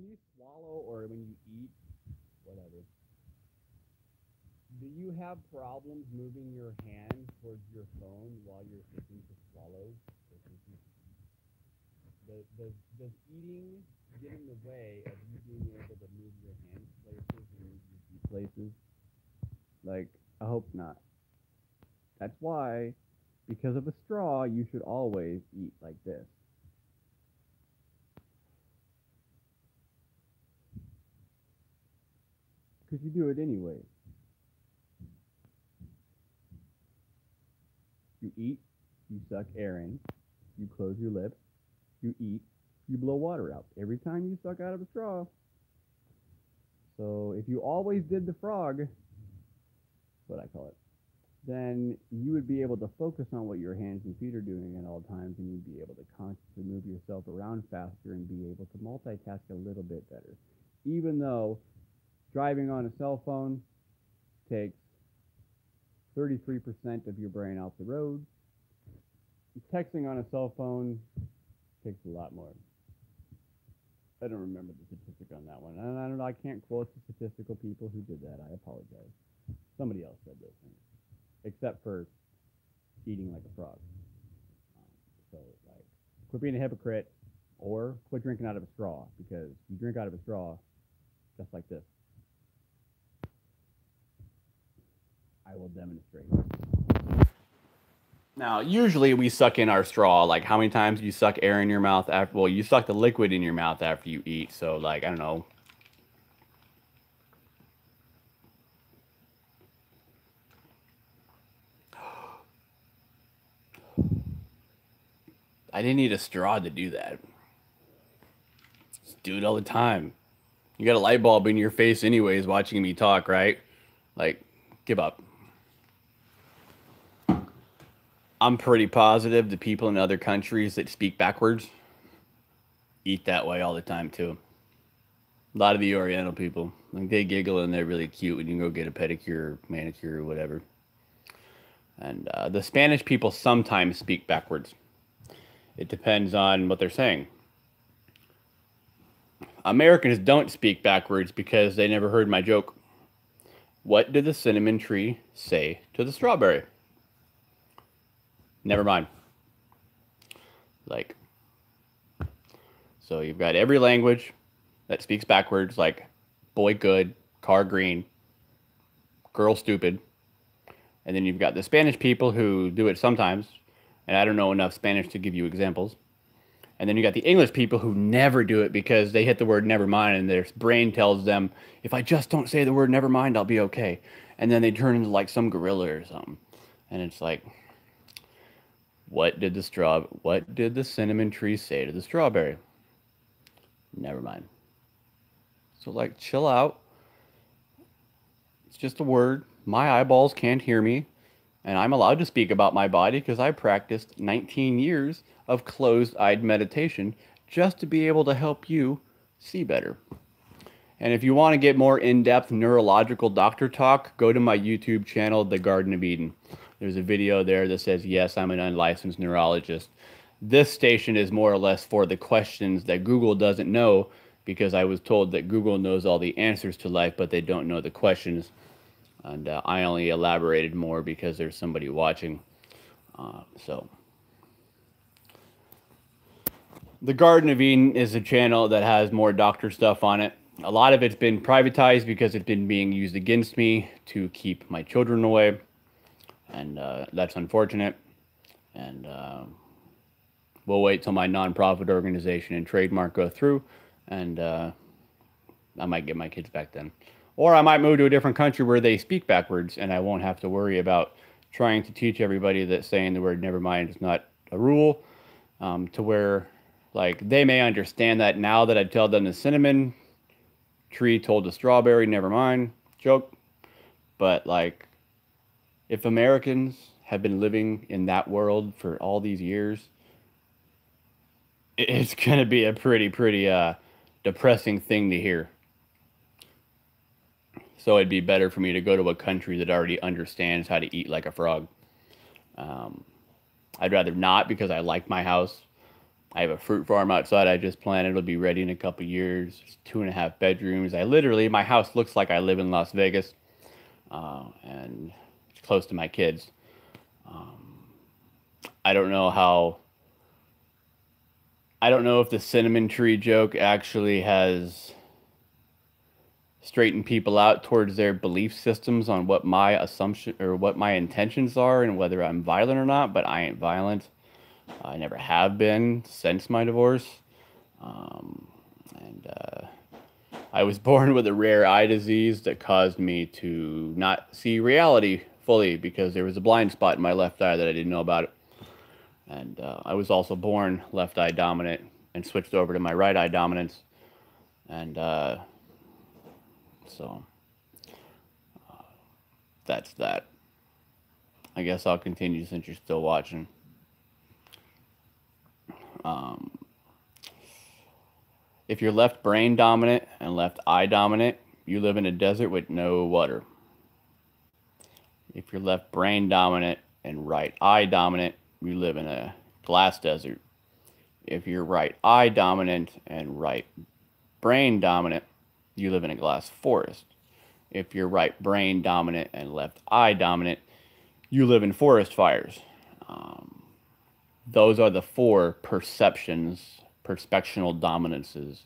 you swallow or when you eat, whatever, do you have problems moving your hand towards your phone while you're thinking to swallow? Or thinking, does eating get in the way of you being able to move your hands places and move your feet places? Like, I hope not. That's why, because of a straw, you should always eat like this. Because you do it anyway. You eat, you suck air in, you close your lips, you eat, you blow water out. Every time you suck out of a straw. So if you always did the frog, that's what I call it, then you would be able to focus on what your hands and feet are doing at all times, and you'd be able to consciously move yourself around faster and be able to multitask a little bit better. Even though driving on a cell phone takes 33% of your brain off the road, texting on a cell phone takes a lot more. I don't remember the statistic on that one. And I don't know, I can't quote the statistical people who did that. I apologize. Somebody else said those things. Except for eating like a frog. So, like, quit being a hypocrite or quit drinking out of a straw, because you drink out of a straw just like this. I will demonstrate. Now, usually we suck in our straw. Like, how many times do you suck air in your mouth after? Well, you suck the liquid in your mouth after you eat. So, like, I don't know. I didn't need a straw to do that. Just do it all the time. You got a light bulb in your face anyways watching me talk, right? Like, give up. I'm pretty positive the people in other countries that speak backwards eat that way all the time too. A lot of the Oriental people, like, they giggle and they're really cute when you go get a pedicure, manicure, or whatever. And the Spanish people sometimes speak backwards. It depends on what they're saying. Americans don't speak backwards because they never heard my joke. What did the cinnamon tree say to the strawberry? Never mind. Like, so you've got every language that speaks backwards, like boy good, car green, girl stupid. And then you've got the Spanish people who do it sometimes, and I don't know enough Spanish to give you examples. And then you got the English people who never do it because they hit the word never mind and their brain tells them, if I just don't say the word never mind, I'll be okay. And then they turn into like some gorilla or something. And it's like, what did the cinnamon tree say to the strawberry? Never mind. So, like, chill out. It's just a word. My eyeballs can't hear me. And I'm allowed to speak about my body because I practiced 19 years of closed-eyed meditation just to be able to help you see better. And if you want to get more in-depth neurological doctor talk, go to my YouTube channel, The Garden of Eden. There's a video there that says, yes, I'm an unlicensed neurologist. This station is more or less for the questions that Google doesn't know, because I was told that Google knows all the answers to life, but they don't know the questions. And I only elaborated more because there's somebody watching. So, The Garden of Eden is a channel that has more doctor stuff on it. A lot of it's been privatized because it's been being used against me to keep my children away. And that's unfortunate. And we'll wait till my nonprofit organization and trademark go through. And I might get my kids back then. Or I might move to a different country where they speak backwards and I won't have to worry about trying to teach everybody that saying the word never mind is not a rule, to where, like, they may understand that now that I tell them the cinnamon tree told the strawberry never mind joke. But, like, if Americans have been living in that world for all these years, it's going to be a pretty depressing thing to hear. So it'd be better for me to go to a country that already understands how to eat like a frog. I'd rather not, because I like my house. I have a fruit farm outside I just planted. It'll be ready in a couple years. It's 2.5 bedrooms. I literally, my house looks like I live in Las Vegas, and it's close to my kids. I don't know how, I don't know if the cinnamon tree joke actually has straightened people out towards their belief systems on what my assumption or what my intentions are and whether I'm violent or not, but I ain't violent. I never have been since my divorce. And I was born with a rare eye disease that caused me to not see reality fully because there was a blind spot in my left eye that I didn't know about. And I was also born left eye dominant and switched over to my right eye dominance. And so that's that. I guess I'll continue since you're still watching. If you're left brain dominant and left eye dominant, you live in a desert with no water. If you're left brain dominant and right eye dominant, you live in a glass desert. If you're right eye dominant and right brain dominant, you live in a glass forest. If you're right brain dominant and left eye dominant, you live in forest fires. Those are the four perceptions, perspectional dominances.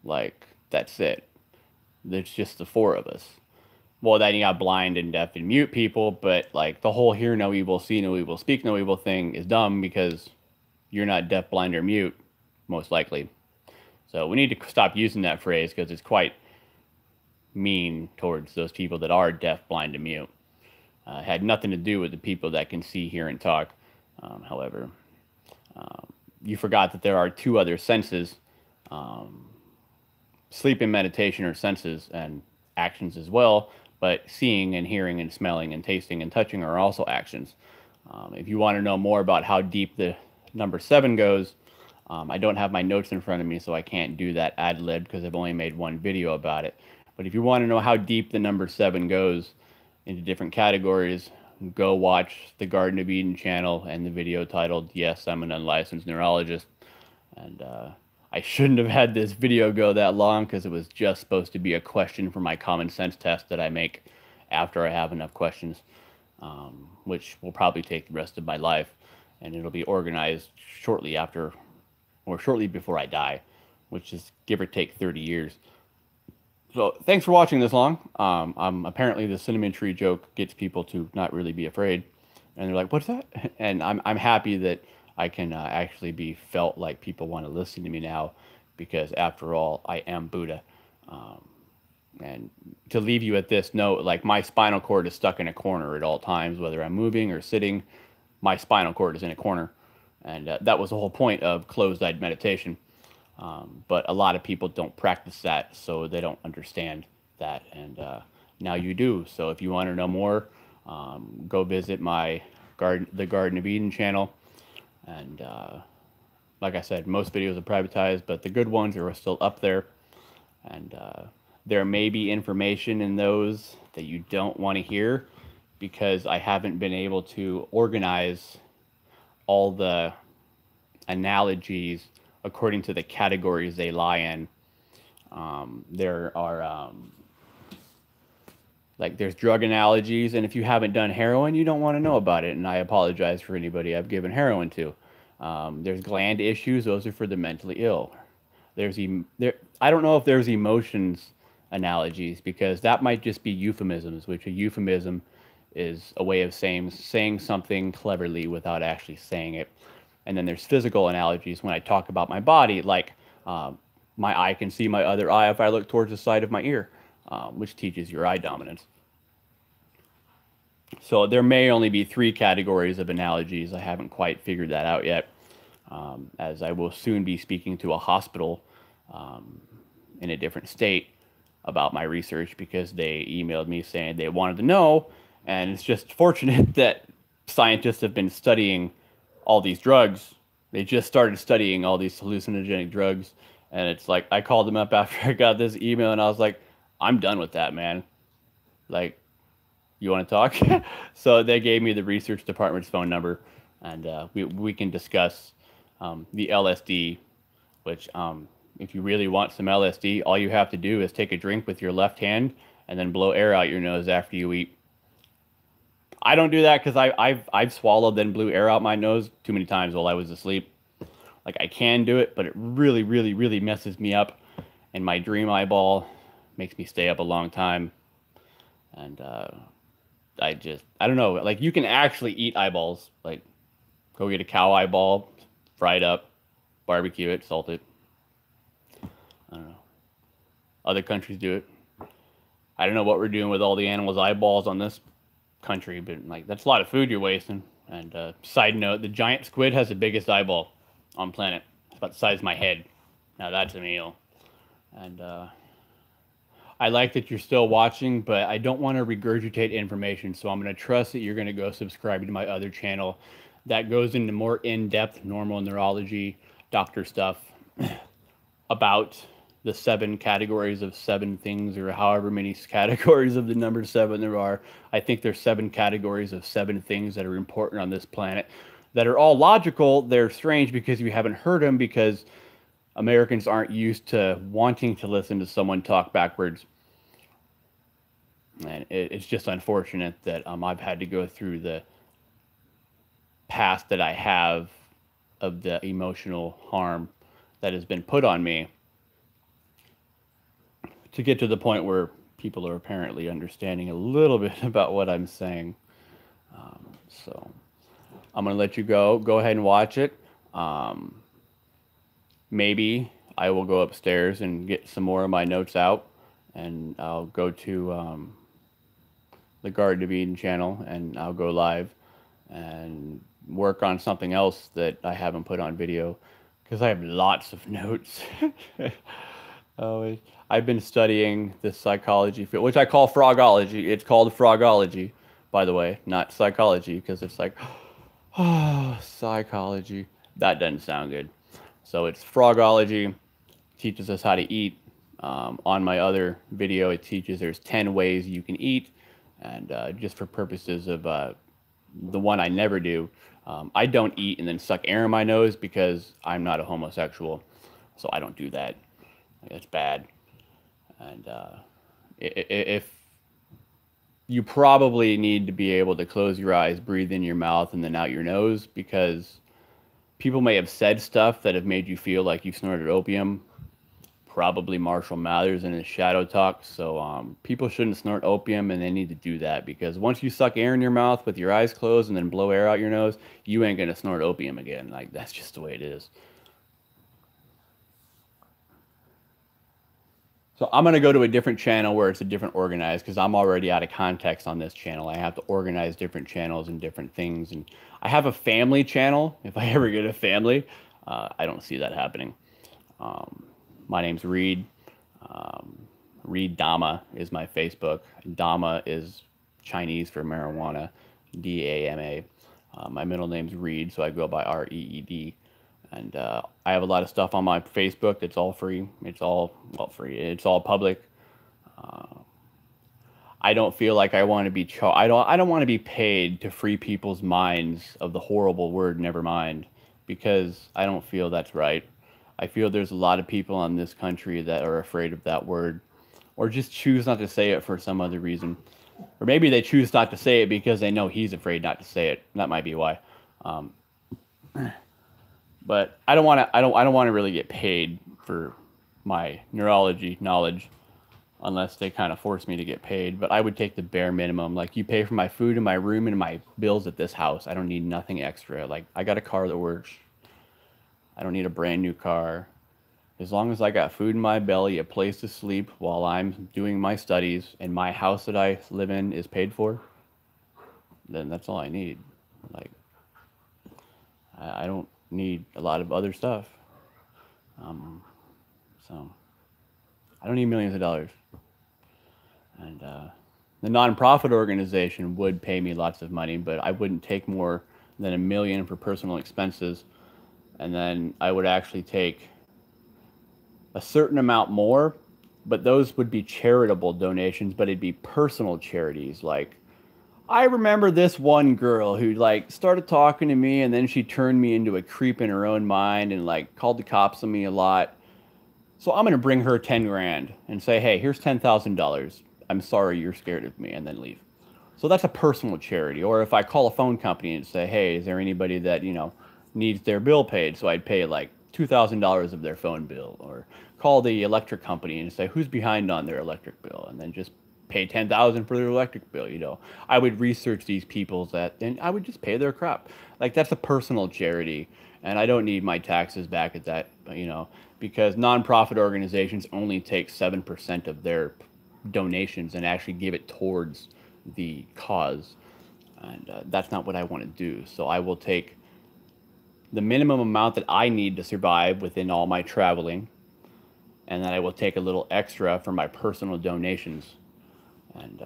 Like, that's it. There's just the four of us. Well, then you got blind and deaf and mute people, but like the whole hear no evil, see no evil, speak no evil thing is dumb because you're not deaf, blind, or mute, most likely. So we need to stop using that phrase because it's quite mean towards those people that are deaf, blind, and mute. It had nothing to do with the people that can see, hear, and talk. However, you forgot that there are two other senses. Sleep and meditation are senses and actions as well, but seeing and hearing and smelling and tasting and touching are also actions. If you want to know more about how deep the number 7 goes, I don't have my notes in front of me, so I can't do that ad lib because I've only made one video about it. But if you want to know how deep the number 7 goes into different categories, go watch the Garden of Eden channel and the video titled, Yes, I'm an Unlicensed Neurologist. And I shouldn't have had this video go that long because it was just supposed to be a question for my common sense test that I make after I have enough questions, which will probably take the rest of my life. And it'll be organized shortly after or shortly before I die, which is give or take 30 years. So thanks for watching this long. Apparently the cinnamon tree joke gets people to not really be afraid. And they're like, what's that? And I'm happy that I can actually be felt like people want to listen to me now because after all, I am Buddha. And to leave you at this note, like my spinal cord is stuck in a corner at all times, whether I'm moving or sitting, my spinal cord is in a corner. And that was the whole point of closed-eyed meditation. But a lot of people don't practice that, so they don't understand that. And now you do. So if you want to know more, go visit my the Garden of Eden channel. And like I said, most videos are privatized, but the good ones are still up there. And there may be information in those that you don't want to hear because I haven't been able to organize all the analogies according to the categories they lie in. There are like there's drug analogies, and if you haven't done heroin, you don't want to know about it, and I apologize for anybody I've given heroin to. There's gland issues; those are for the mentally ill. I don't know if there's emotions analogies because that might just be euphemisms, which a euphemism is a way of saying something cleverly without actually saying it. And then there's physical analogies when I talk about my body, like my eye can see my other eye if I look towards the side of my ear, which teaches your eye dominance. So there may only be 3 categories of analogies. I haven't quite figured that out yet, as I will soon be speaking to a hospital in a different state about my research because they emailed me saying they wanted to know. And it's just fortunate that scientists have been studying all these drugs. They just started studying all these hallucinogenic drugs. And it's like, I called them up after I got this email and I was like, I'm done with that, man. Like, you want to talk? So they gave me the research department's phone number and we can discuss the LSD, which if you really want some LSD, all you have to do is take a drink with your left hand and then blow air out your nose after you eat. I don't do that because I've swallowed then blew air out my nose too many times while I was asleep. Like I can do it, but it really, really, really messes me up, and my dream eyeball makes me stay up a long time. And I don't know. Like you can actually eat eyeballs. Like go get a cow eyeball, fry it up, barbecue it, salt it. I don't know. Other countries do it. I don't know what we're doing with all the animals' eyeballs on this country, but like that's a lot of food you're wasting. And side note, the giant squid has the biggest eyeball on planet. It's about the size of my head. Now that's a meal. And I like that you're still watching, but I don't want to regurgitate information, so I'm going to trust that you're going to go subscribe to my other channel that goes into more in-depth normal neurology doctor stuff about the 7 categories of 7 things, or however many categories of the number 7 there are. I think there's 7 categories of 7 things that are important on this planet that are all logical. They're strange because you haven't heard them, because Americans aren't used to wanting to listen to someone talk backwards. And it's just unfortunate that I've had to go through the past that I have of the emotional harm that has been put on me to get to the point where people are apparently understanding a little bit about what I'm saying. So I'm going to let you go. Go ahead and watch it. Maybe I will go upstairs and get some more of my notes out, and I'll go to the Garden of Eden channel, and I'll go live and work on something else that I haven't put on video, because I have lots of notes. Oh, I've been studying this psychology field, which I call frogology. It's called frogology, by the way, not psychology, because it's like, oh, psychology. That doesn't sound good. So it's frogology. Teaches us how to eat. On my other video, it teaches there's 10 ways you can eat. And just for purposes of the one I never do, I don't eat and then suck air in my nose, because I'm not a homosexual. So I don't do that. It's bad. And if you probably need to be able to close your eyes, breathe in your mouth, and then out your nose, because people may have said stuff that have made you feel like you snorted opium. Probably Marshall Mathers in his Shadow Talk. So people shouldn't snort opium, and they need to do that, because once you suck air in your mouth with your eyes closed and then blow air out your nose, you ain't gonna snort opium again. Like, that's just the way it is. So I'm going to go to a different channel where it's a different organized, because I'm already out of context on this channel. I have to organize different channels and different things. And I have a family channel. If I ever get a family, I don't see that happening. My name's Reed. Reed Dama is my Facebook. Dama is Chinese for marijuana, D-A-M-A. My middle name's Reed, so I go by R-E-E-D. And I have a lot of stuff on my Facebook that's all free. It's all, well, free. It's all public. I don't feel like I want to be I don't want to be paid to free people's minds of the horrible word nevermind, because I don't feel that's right. I feel there's a lot of people in this country that are afraid of that word, or just choose not to say it for some other reason. Or maybe they choose not to say it because they know he's afraid not to say it. That might be why. But I don't want to really get paid for my neurology knowledge, unless they kind of force me to get paid. But I would take the bare minimum. Like, you pay for my food and my room and my bills at this house. I don't need nothing extra. Like, I got a car that works. I don't need a brand new car. As long as I got food in my belly, a place to sleep while I'm doing my studies, and my house that I live in is paid for, then that's all I need. Like, I don't need a lot of other stuff. So I don't need millions of dollars. And the nonprofit organization would pay me lots of money, but I wouldn't take more than $1 million for personal expenses. And then I would actually take a certain amount more, but those would be charitable donations, but it'd be personal charities. Like, I remember this one girl who like started talking to me and then she turned me into a creep in her own mind and like called the cops on me a lot. So I'm going to bring her 10 grand and say, hey, here's $10,000. I'm sorry you're scared of me, and then leave. So that's a personal charity. Or if I call a phone company and say, hey, is there anybody that, needs their bill paid? So I'd pay like $2,000 of their phone bill. Or call the electric company and say, who's behind on their electric bill? And then just pay 10,000 for their electric bill. I would research these people's and I would just pay their crap. Like that's a personal charity, and I don't need my taxes back at that, because nonprofit organizations only take 7% of their donations and actually give it towards the cause, and that's not what I want to do. So I will take the minimum amount that I need to survive within all my traveling, and then I will take a little extra for my personal donations. And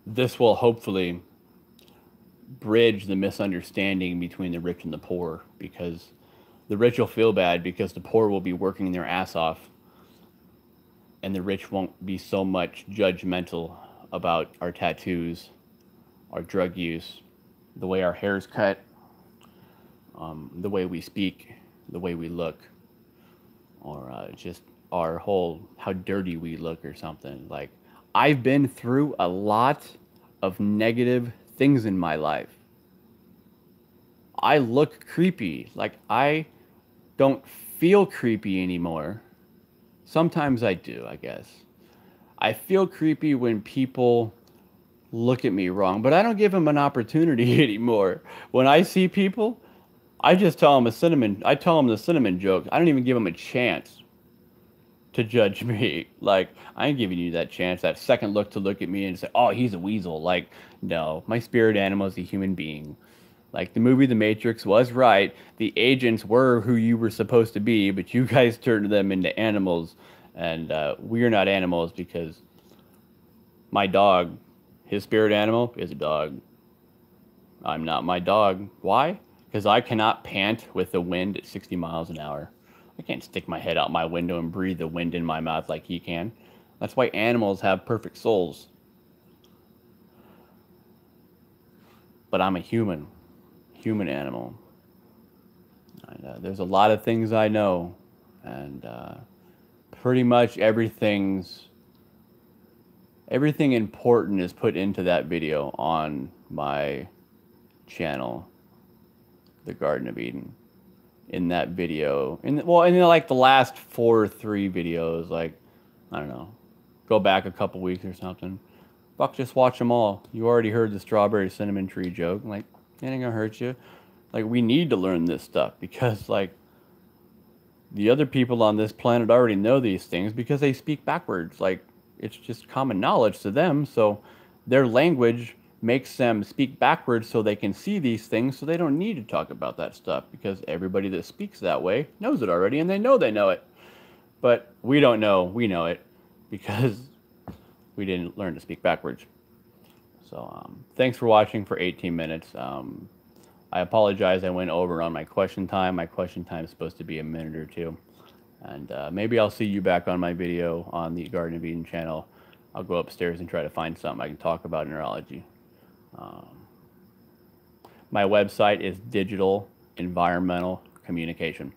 this will hopefully bridge the misunderstanding between the rich and the poor, because the rich will feel bad because the poor will be working their ass off, and the rich won't be so much judgmental about our tattoos, our drug use, the way our hair's cut, the way we speak, the way we look, or just our whole how dirty we look or something. Like, I've been through a lot of negative things in my life. I look creepy. Like, I don't feel creepy anymore. Sometimes I do, I guess. I feel creepy when people look at me wrong, but I don't give them an opportunity anymore. When I see people, I just tell them I tell them the cinnamon joke. I don't even give them a chance to judge me. Like, I ain't giving you that chance, that second look to look at me and say, oh, he's a weasel. Like, no, my spirit animal is a human being. Like, the movie The Matrix was right. The agents were who you were supposed to be, but you guys turned them into animals. And we're not animals, because my dog, his spirit animal, is a dog. I'm not my dog. Why? Because I cannot pant with the wind at 60 miles an hour. I can't stick my head out my window and breathe the wind in my mouth like he can. That's why animals have perfect souls. But I'm a human animal. And, there's a lot of things I know, and pretty much everything important is put into that video on my channel, The Garden of Eden. In that video, in like the last 4 or 3 videos, like, I don't know, go back a couple weeks or something. Fuck, just watch them all. You already heard the strawberry cinnamon tree joke. Like, it ain't gonna hurt you. Like, we need to learn this stuff, because like the other people on this planet already know these things because they speak backwards. Like, it's just common knowledge to them. So their language makes them speak backwards so they can see these things, so they don't need to talk about that stuff, because everybody that speaks that way knows it already, and they know it. But we don't know we know it, because we didn't learn to speak backwards. So thanks for watching for 18 minutes. I apologize I went over on my question time. My question time is supposed to be a minute or 2. And maybe I'll see you back on my video on the Garden of Eden channel. I'll go upstairs and try to find something I can talk about in neurology. My website is Digital Environmental Communication.